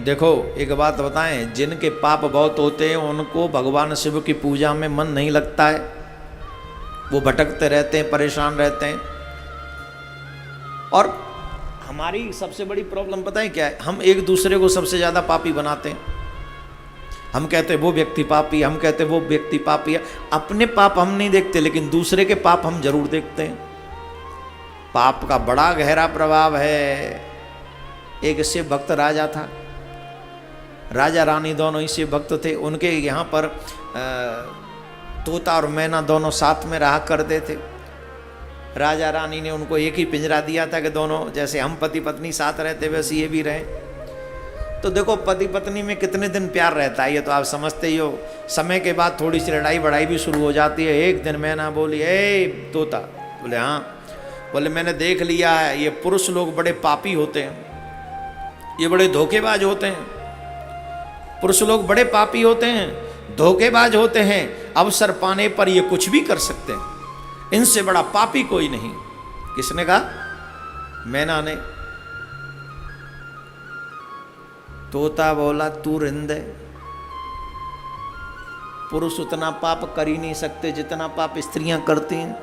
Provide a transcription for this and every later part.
देखो एक बात बताएं, जिनके पाप बहुत होते हैं उनको भगवान शिव की पूजा में मन नहीं लगता है, वो भटकते रहते हैं, परेशान रहते हैं। और हमारी सबसे बड़ी प्रॉब्लम पता है क्या है, हम एक दूसरे को सबसे ज़्यादा पापी बनाते हैं। हम कहते हैं वो व्यक्ति पापी, हम कहते हैं वो व्यक्ति पापी है। अपने पाप हम नहीं देखते, लेकिन दूसरे के पाप हम जरूर देखते हैं। पाप का बड़ा गहरा प्रभाव है। एक शिव भक्त राजा था, राजा रानी दोनों ही शिव भक्त थे। उनके यहाँ पर तोता और मैना दोनों साथ में रहा करते थे। राजा रानी ने उनको एक ही पिंजरा दिया था कि दोनों, जैसे हम पति पत्नी साथ रहते वैसे ये भी रहें। तो देखो पति पत्नी में कितने दिन प्यार रहता है ये तो आप समझते ही हो। समय के बाद थोड़ी सी लड़ाई बड़ाई भी शुरू हो जाती है। एक दिन मैना बोली, ए तोता, बोले हाँ, बोले मैंने देख लिया है ये पुरुष लोग बड़े पापी होते हैं, ये बड़े धोखेबाज होते हैं। पुरुष लोग बड़े पापी होते हैं, धोखेबाज होते हैं, अवसर पाने पर ये कुछ भी कर सकते हैं, इनसे बड़ा पापी कोई नहीं। किसने कहा? मैना ने। तोता बोला तू रिंदे, पुरुष उतना पाप कर ही नहीं सकते जितना पाप स्त्रियां करती हैं।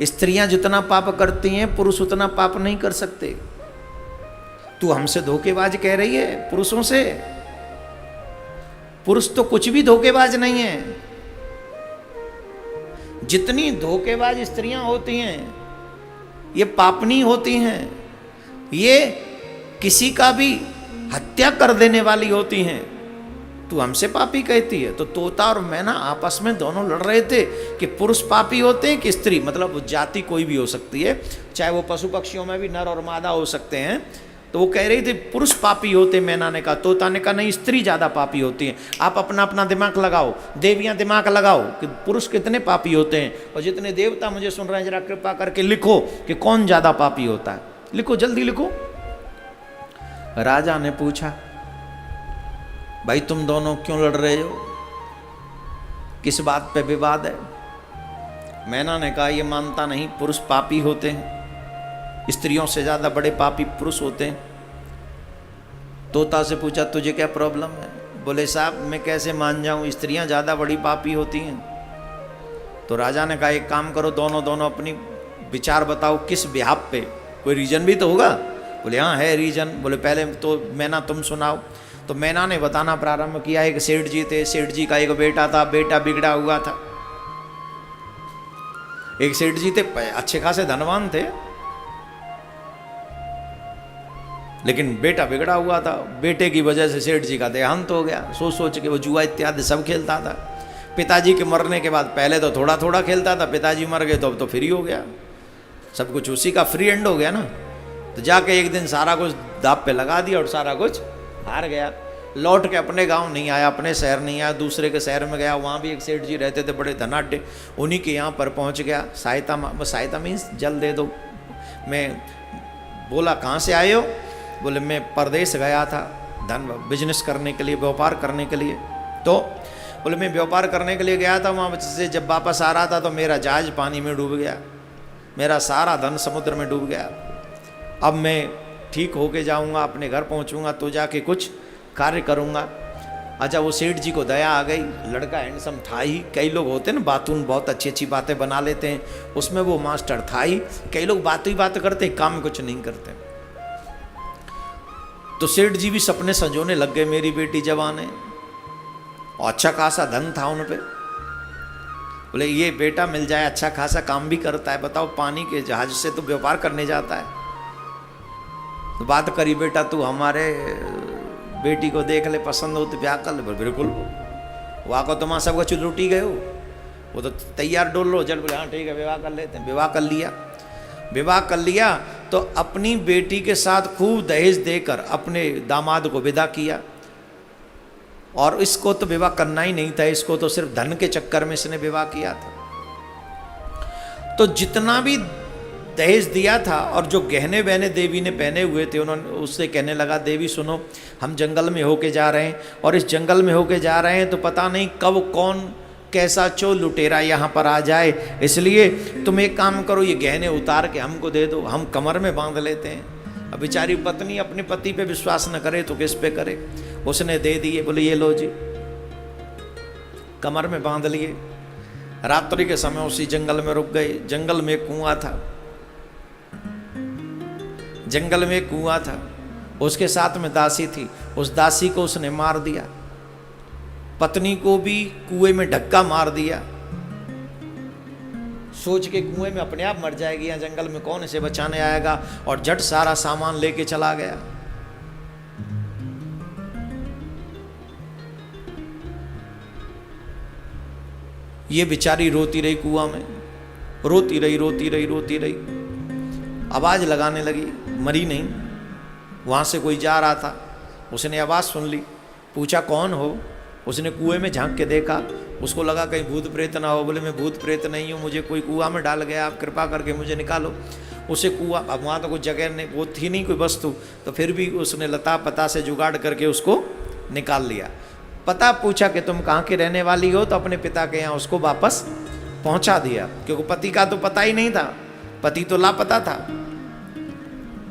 स्त्रियां जितना पाप करती हैं पुरुष उतना पाप नहीं कर सकते। तू हमसे धोखेबाज कह रही है पुरुषों से? पुरुष तो कुछ भी धोखेबाज नहीं है। जितनी धोखेबाज स्त्रियां होती हैं ये पापनी होती हैं, ये किसी का भी हत्या कर देने वाली होती हैं। तू हमसे पापी कहती है? तो तोता और मैना आपस में दोनों लड़ रहे थे कि पुरुष पापी होते हैं कि स्त्री, मतलब जाति कोई भी हो सकती है, चाहे वो पशु पक्षियों में भी नर और मादा हो सकते हैं। तो वो कह रही थी पुरुष पापी होते, मैना ने कहा। तोता ने कहा नहीं, स्त्री ज़्यादा पापी होती हैं। आप अपना अपना दिमाग लगाओ, देवियाँ दिमाग लगाओ कि पुरुष कितने पापी होते हैं, और जितने देवता मुझे सुन रहे हैं जरा कृपा करके लिखो कि कौन ज़्यादा पापी होता है। लिखो, जल्दी लिखो। राजा ने पूछा भाई तुम दोनों क्यों लड़ रहे हो, किस बात पे विवाद है? मैना ने कहा ये मानता नहीं, पुरुष पापी होते हैं, स्त्रियों से ज़्यादा बड़े पापी पुरुष होते हैं। तोता से पूछा तुझे क्या प्रॉब्लम है? बोले साहब मैं कैसे मान जाऊं, स्त्रियां ज़्यादा बड़ी पापी होती हैं। तो राजा ने कहा एक काम करो, दोनों अपनी विचार बताओ किस बिहाफ पे, कोई रीजन भी तो होगा। बोले हाँ है रीजन। बोले पहले तो मैना तुम सुनाओ। तो मैना ने बताना प्रारंभ किया। एक सेठ जी थे, सेठ जी का एक बेटा था, बेटा बिगड़ा हुआ था। एक सेठ जी थे, अच्छे खासे धनवान थे, लेकिन बेटा बिगड़ा हुआ था। बेटे की वजह से सेठ जी का देहांत हो गया। सोच सोच के वो जुआ इत्यादि सब खेलता था। पिताजी के मरने के बाद पहले तो थोड़ा थोड़ा खेलता था, पिताजी मर गए तो अब तो फ्री हो गया, सब कुछ उसी का फ्री एंड हो गया ना। तो जाके एक दिन सारा कुछ दाप पे लगा दिया और सारा कुछ हार गया। लौट के अपने गांव नहीं आया, अपने शहर नहीं आया, दूसरे के शहर में गया। वहाँ भी एक सेठ जी रहते थे बड़े धनाढ्य, उन्हीं के यहाँ पर पहुँच गया। सहायता मीन्स जल दे दो। मैं बोला कहाँ से आए हो? बोले मैं परदेश गया था धन बिजनेस करने के लिए, व्यापार करने के लिए। तो बोले मैं व्यापार करने के लिए गया था, वहाँ से जब वापस आ रहा था तो मेरा जहाज पानी में डूब गया, मेरा सारा धन समुद्र में डूब गया। अब मैं ठीक होके जाऊँगा, अपने घर पहुँचूँगा तो जाके कुछ कार्य करूँगा। अच्छा वो सेठ जी को दया आ गई, लड़का हैंडसम था ही। कई लोग होते हैं ना बातून, बहुत अच्छी अच्छी बातें बना लेते हैं, उसमें वो मास्टर था ही। कई लोग बात ही बात करते हैं, काम में कुछ नहीं करते। तो सेठ जी भी सपने संजोने लग गए, मेरी बेटी जवान है और अच्छा खासा धन था उन पे। बोले ये बेटा मिल जाए, अच्छा खासा काम भी करता है, बताओ पानी के जहाज से तो व्यापार करने जाता है। तो बात करी, बेटा तू हमारे बेटी को देख ले, पसंद हो तो ब्याह कर ले। बिल्कुल, वहाँ को तुम सब कुछ लूटी गए हो, वो तो तैयार डोल लो। जल बोले हाँ ठीक है विवाह कर लेते हैं। विवाह कर लिया। विवाह कर लिया तो अपनी बेटी के साथ खूब दहेज देकर अपने दामाद को विदा किया। और इसको तो विवाह करना ही नहीं था, इसको तो सिर्फ धन के चक्कर में इसने विवाह किया था। तो जितना भी दहेज दिया था और जो गहने वहने देवी ने पहने हुए थे, उन्होंने उससे कहने लगा देवी सुनो, हम जंगल में होके जा रहे हैं और इस जंगल में होके जा रहे हैं तो पता नहीं कब कौन कैसा चो लुटेरा यहाँ पर आ जाए, इसलिए तुम एक काम करो, ये गहने उतार के हमको दे दो, हम कमर में बांध लेते हैं। अब बेचारी पत्नी अपने पति पे विश्वास न करे तो किस पे करे। उसने दे दिए, बोले ये लो जी, कमर में बांध लिए। रात्रि के समय उसी जंगल में रुक गए। जंगल में एक कुआं था, जंगल में एक कुआं था, उसके साथ में दासी थी। उस दासी को उसने मार दिया, पत्नी को भी कुएं में धक्का मार दिया, सोच के कुएं में अपने आप मर जाएगी, या जंगल में कौन इसे बचाने आएगा, और झट सारा सामान लेके चला गया। ये बेचारी रोती रही कुआं में, रोती रही रोती रही रोती रही, आवाज लगाने लगी, मरी नहीं। वहां से कोई जा रहा था, उसने आवाज सुन ली, पूछा कौन हो। उसने कुएं में झांक के देखा, उसको लगा कहीं भूत प्रेत ना हो। बोले मैं भूत प्रेत नहीं हूँ, मुझे कोई कुआं में डाल गया, आप कृपा करके मुझे निकालो। उसे कुआं, अब वहाँ तो कुछ जगह नहीं, वो थी नहीं कोई वस्तु, तो फिर भी उसने लता पता से जुगाड़ करके उसको निकाल लिया। पता पूछा कि तुम कहाँ के रहने वाली हो, तो अपने पिता के यहाँ उसको वापस पहुँचा दिया, क्योंकि पति का तो पता ही नहीं था, पति तो लापता था,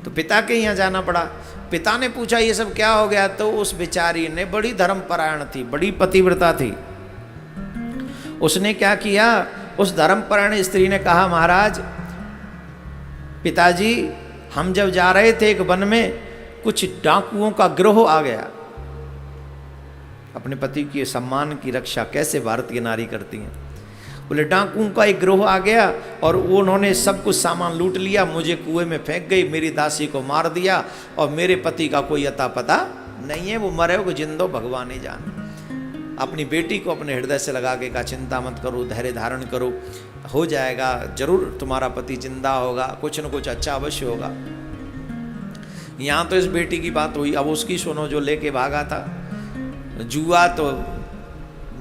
तो पिता के यहाँ जाना पड़ा। पिता ने पूछा ये सब क्या हो गया, तो उस बेचारी ने, बड़ी धर्मपरायण थी, बड़ी पतिव्रता थी, उसने क्या किया, उस धर्मपरायण स्त्री ने कहा महाराज पिताजी, हम जब जा रहे थे एक वन में, कुछ डाकुओं का गिरोह आ गया। अपने पति के सम्मान की रक्षा कैसे भारतीय नारी करती हैं। बोले डाकुओं का एक गिरोह आ गया और उन्होंने सब कुछ सामान लूट लिया, मुझे कुएं में फेंक गई, मेरी दासी को मार दिया, और मेरे पति का कोई अता पता नहीं है, वो मरे हो जिंदो भगवान ही जाने। अपनी बेटी को अपने हृदय से लगा के कहा चिंता मत करो, धैर्य धारण करो, हो जाएगा, जरूर तुम्हारा पति जिंदा होगा, कुछ न कुछ अच्छा अवश्य होगा। यहाँ तो इस बेटी की बात हुई, अब उसकी सुनो जो लेके भागा था। जुआ तो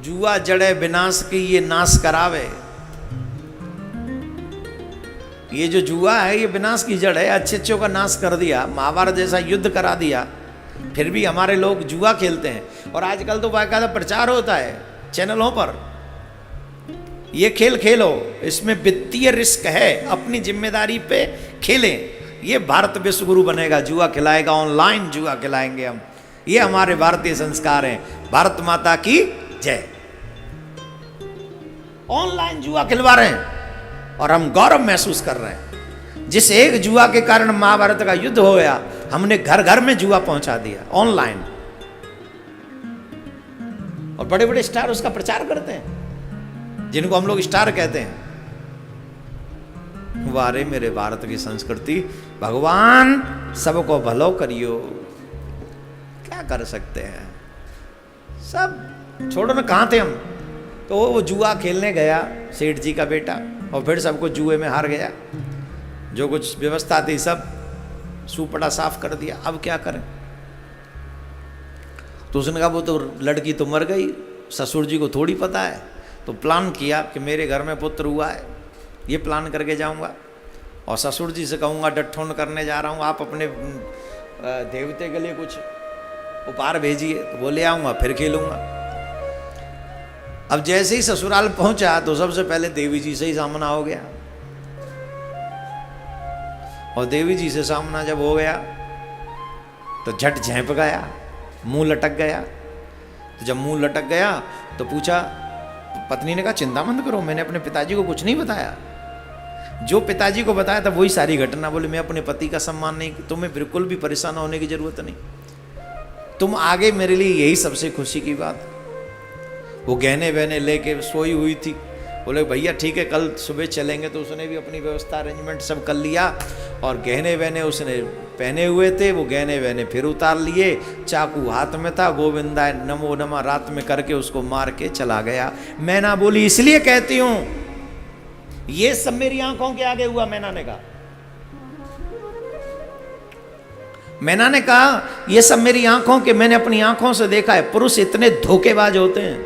जुआ जड़े विनाश की ये नाश करावे। ये जो जुआ है ये विनाश की जड़ है, अच्छे अच्छों का नाश कर दिया, महाभारत जैसा युद्ध करा दिया, फिर भी हमारे लोग जुआ खेलते हैं। और आजकल तो बाकायदा प्रचार होता है चैनलों पर, ये खेल खेलो, इसमें वित्तीय रिस्क है, अपनी जिम्मेदारी पे खेलें। ये भारत विश्व गुरु बनेगा, जुआ खिलाएगा, ऑनलाइन जुआ खिलाएंगे हम। ये हमारे भारतीय संस्कार हैं। भारत माता की जय। ऑनलाइन जुआ खिलवा रहे हैं और हम गौरव महसूस कर रहे हैं। जिस एक जुआ के कारण महाभारत का युद्ध हो गया, हमने घर घर में जुआ पहुंचा दिया ऑनलाइन, और बड़े बड़े स्टार उसका प्रचार करते हैं, जिनको हम लोग स्टार कहते हैं। वारे मेरे भारत की संस्कृति, भगवान सबको भलो करियो, क्या कर सकते हैं, सब छोड़ो ना, कहाँ थे हम। तो वो जुआ खेलने गया सेठ जी का बेटा, और फिर सबको जुए में हार गया, जो कुछ व्यवस्था थी सब सूपड़ा साफ कर दिया। अब क्या करें, तो उसने कहा वो तो लड़की तो मर गई, ससुर जी को थोड़ी पता है, तो प्लान किया कि मेरे घर में पुत्र हुआ है, ये प्लान करके जाऊंगा और ससुर जी से कहूँगा डट्ठोन करने जा रहा हूँ, आप अपने देवते के लिए कुछ उपहार भेजिए, तो वो ले आऊँगा, फिर खेलूँगा। अब जैसे ही ससुराल पहुंचा तो सबसे पहले देवी जी से ही सामना हो गया, और देवी जी से सामना जब हो गया तो झट झेंप गया, मुंह लटक गया। तो जब मुंह लटक गया तो पूछा, पत्नी ने कहा चिंता मत करो, मैंने अपने पिताजी को कुछ नहीं बताया, जो पिताजी को बताया था वही सारी घटना। बोले मैं अपने पति का सम्मान नहीं, तुम्हें बिल्कुल भी परेशान होने की जरूरत नहीं, तुम आगे मेरे लिए यही सबसे खुशी की बात। वो गहने वहने लेके सोई हुई थी। बोले भैया ठीक है, कल सुबह चलेंगे। तो उसने भी अपनी व्यवस्था अरेंजमेंट सब कर लिया, और गहने वहने उसने पहने हुए थे, वो गहने वहने फिर उतार लिए, चाकू हाथ में था, गोविंदा नमो नमः रात में करके उसको मार के चला गया। मैना बोली इसलिए कहती हूं ये सब मेरी आंखों के आगे हुआ। मैना ने कहा, मैना ने कहा ये सब मेरी आंखों के, मैंने अपनी आंखों से देखा है। पुरुष इतने धोखेबाज होते हैं।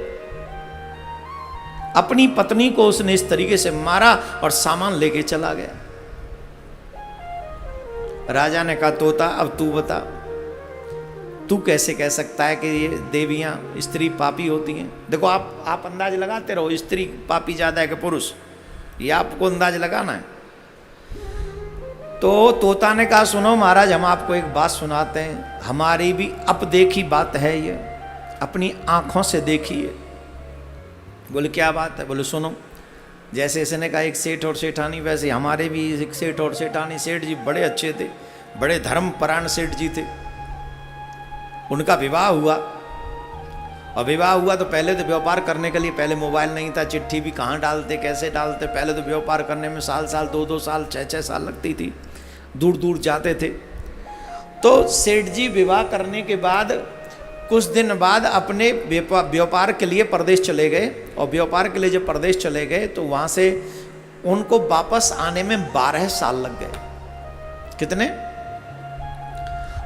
अपनी पत्नी को उसने इस तरीके से मारा और सामान लेके चला गया। राजा ने कहा तोता अब तू बता, तू कैसे कह सकता है कि ये देवियां स्त्री पापी होती हैं। देखो आप अंदाज लगाते रहो, स्त्री पापी ज्यादा है कि पुरुष, ये आपको अंदाज लगाना है। तो तोता ने कहा सुनो महाराज, हम आपको एक बात सुनाते हैं, हमारी भी अपदेखी बात है ये, अपनी आंखों से देखिए। बोले क्या बात है? बोले सुनो। जैसे इसने कहा एक सेठ और सेठानी, वैसे हमारे भी एक सेठ और सेठानी। सेठ जी बड़े अच्छे थे, बड़े धर्मपरायण सेठ जी थे। उनका विवाह हुआ, और विवाह हुआ तो पहले तो व्यापार करने के लिए पहले मोबाइल नहीं था, चिट्ठी भी कहाँ डालते, कैसे डालते। पहले तो व्यापार करने में साल साल, 2-2 साल, 6-6 साल लगती थी, दूर दूर जाते थे। तो सेठ जी विवाह करने के बाद कुछ दिन बाद अपने व्यापार के लिए प्रदेश चले गए, और व्यापार के लिए जब प्रदेश चले गए तो वहाँ से उनको वापस आने में 12 साल लग गए। कितने?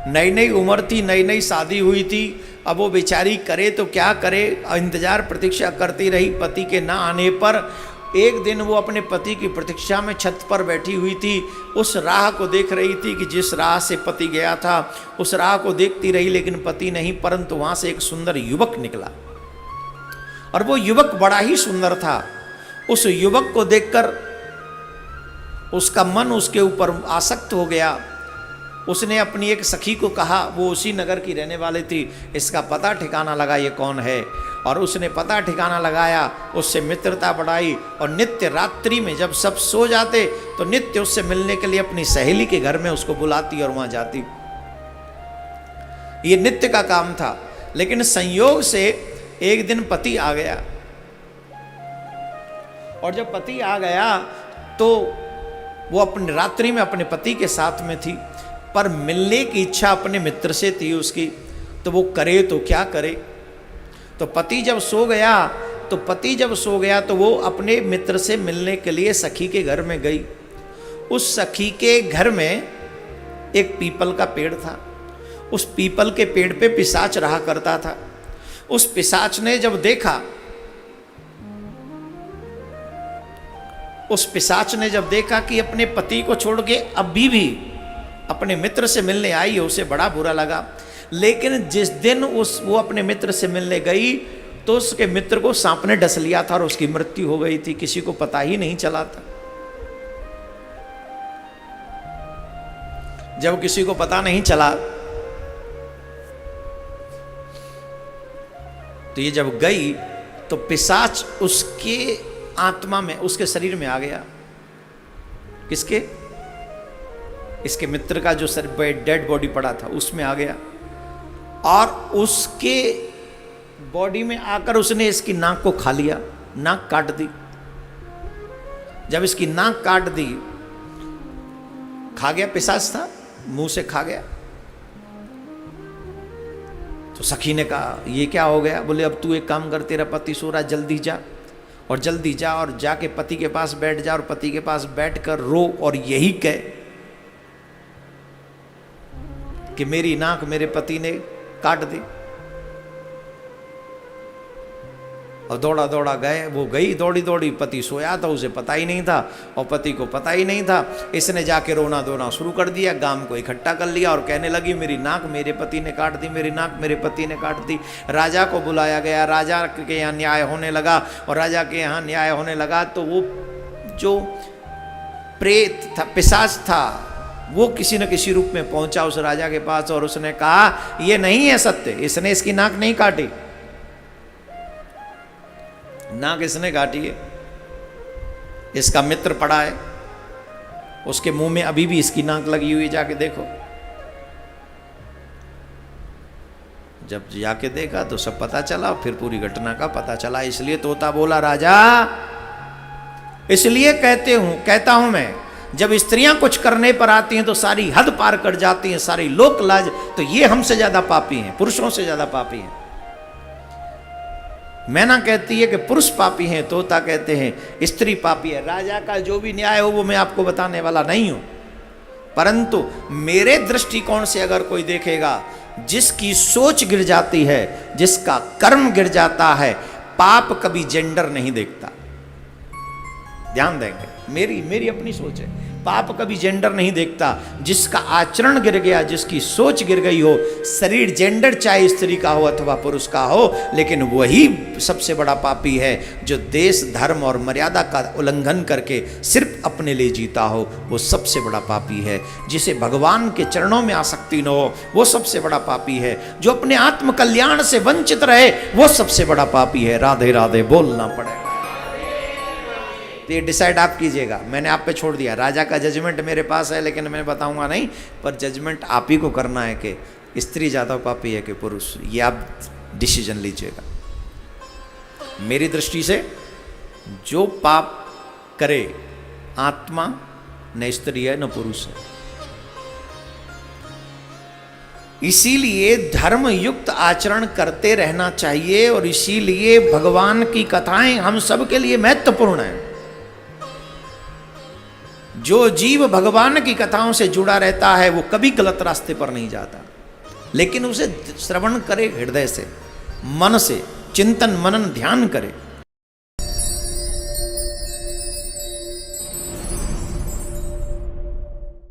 नई नई उम्र थी, नई नई शादी हुई थी। अब वो बेचारी करे तो क्या करे, इंतजार प्रतीक्षा करती रही पति के ना आने पर। एक दिन वो अपने पति की प्रतीक्षा में छत पर बैठी हुई थी, उस राह को देख रही थी कि जिस राह से पति गया था, उस राह को देखती रही, लेकिन पति नहीं। परंतु वहाँ से एक सुंदर युवक निकला, और वो युवक बड़ा ही सुंदर था। उस युवक को देखकर उसका मन उसके ऊपर आसक्त हो गया। उसने अपनी एक सखी को कहा, वो उसी नगर की रहने वाली थी, इसका पता ठिकाना लगा ये कौन है। और उसने पता ठिकाना लगाया, उससे मित्रता बढ़ाई, और नित्य रात्रि में जब सब सो जाते तो नित्य उससे मिलने के लिए अपनी सहेली के घर में उसको बुलाती और वहां जाती। ये नित्य का काम था। लेकिन संयोग से एक दिन पति आ गया, और जब पति आ गया तो वो अपने रात्रि में अपने पति के साथ में थी, पर मिलने की इच्छा अपने मित्र से थी उसकी। तो वो करे तो क्या करे। तो पति जब सो गया तो वो अपने मित्र से मिलने के लिए सखी के घर में गई। उस सखी के घर में एक पीपल का पेड़ था। उस पीपल के पेड़ पे पिशाच रहा करता था। उस पिशाच ने जब देखा, कि अपने पति को छोड़ के अभी भी अपने मित्र से मिलने आई है, उसे बड़ा बुरा लगा। लेकिन जिस दिन वो अपने मित्र से मिलने गई तो उसके मित्र को सांप ने डस लिया था और उसकी मृत्यु हो गई थी, किसी को पता ही नहीं चला था। जब किसी को पता नहीं चला तो ये जब गई तो पिशाच उसके आत्मा में, उसके शरीर में आ गया। किसके? इसके मित्र का जो सर पे डेड बॉडी पड़ा था उसमें आ गया, और उसके बॉडी में आकर उसने इसकी नाक को खा लिया, नाक काट दी। जब इसकी नाक काट दी, खा गया, पिशाच था, मुंह से खा गया। तो सखी ने कहा ये क्या हो गया? बोले अब तू एक काम कर, तेरा पति सो रहा, जल्दी जा और जाके पति के पास बैठ जा, और पति के पास बैठकर रो और यही कह कि मेरी नाक मेरे पति ने काट दी। और दौड़ा दौड़ा गए, वो गई दौड़ी दौड़ी, पति सोया था, उसे पता ही नहीं था, और पति को पता ही नहीं था। इसने जाके रोना धोना शुरू कर दिया, गांव को इकट्ठा कर लिया और कहने लगी मेरी नाक मेरे पति ने काट दी, मेरी नाक मेरे पति ने काट दी। राजा को बुलाया गया, राजा के यहाँ न्याय होने लगा, और राजा के यहाँ न्याय होने लगा तो वो जो प्रेत था, पिशाच था, वो किसी न किसी रूप में पहुंचा उस राजा के पास, और उसने कहा ये नहीं है सत्य, इसने इसकी नाक नहीं काटी। नाक इसने काटी है, इसका मित्र पड़ा है, उसके मुंह में अभी भी इसकी नाक लगी हुई, जाके देखो। जब जाके देखा तो सब पता चला, फिर पूरी घटना का पता चला। इसलिए तोता बोला राजा, इसलिए कहता हूं मैं, जब स्त्रियां कुछ करने पर आती हैं तो सारी हद पार कर जाती हैं, सारी लोक लाज, तो ये हमसे ज्यादा पापी हैं, पुरुषों से ज्यादा पापी हैं। मैना कहती है कि पुरुष पापी हैं, तोता कहते हैं स्त्री पापी है। राजा का जो भी न्याय हो वो मैं आपको बताने वाला नहीं हूं, परंतु मेरे दृष्टिकोण से अगर कोई देखेगा, जिसकी सोच गिर जाती है, जिसका कर्म गिर जाता है, पाप कभी जेंडर नहीं देखता। ध्यान देंगे। मेरी अपनी सोच है। पाप कभी जेंडर नहीं देखता। जिसका आचरण गिर गया, जिसकी सोच गिर गई हो, शरीर जेंडर चाहे स्त्री का हो अथवा पुरुष का हो, लेकिन वही सबसे बड़ा पापी है जो देश धर्म और मर्यादा का उल्लंघन करके सिर्फ अपने लिए जीता हो, वो सबसे बड़ा पापी है। जिसे भगवान के चरणों में आसक्ति न हो, वो सबसे बड़ा पापी है। जो अपने आत्म कल्याण से वंचित रहे, वो सबसे बड़ा पापी है। राधे राधे बोलना पड़ेगा। तो ये डिसाइड आप कीजिएगा, मैंने आप पे छोड़ दिया। राजा का जजमेंट मेरे पास है, लेकिन मैं बताऊंगा नहीं, पर जजमेंट आप ही को करना है कि स्त्री ज़्यादा पापी है कि पुरुष। ये आप डिसीजन लीजिएगा। मेरी दृष्टि से जो पाप करे, आत्मा न स्त्री है न पुरुष है। इसीलिए धर्म युक्त आचरण करते रहना चाहिए, और इसीलिए भगवान की कथाएं हम सब के लिए महत्वपूर्ण हैं। जो जीव भगवान की कथाओं से जुड़ा रहता है, वो कभी गलत रास्ते पर नहीं जाता, लेकिन उसे श्रवण करे हृदय से, मन से, चिंतन मनन ध्यान करे।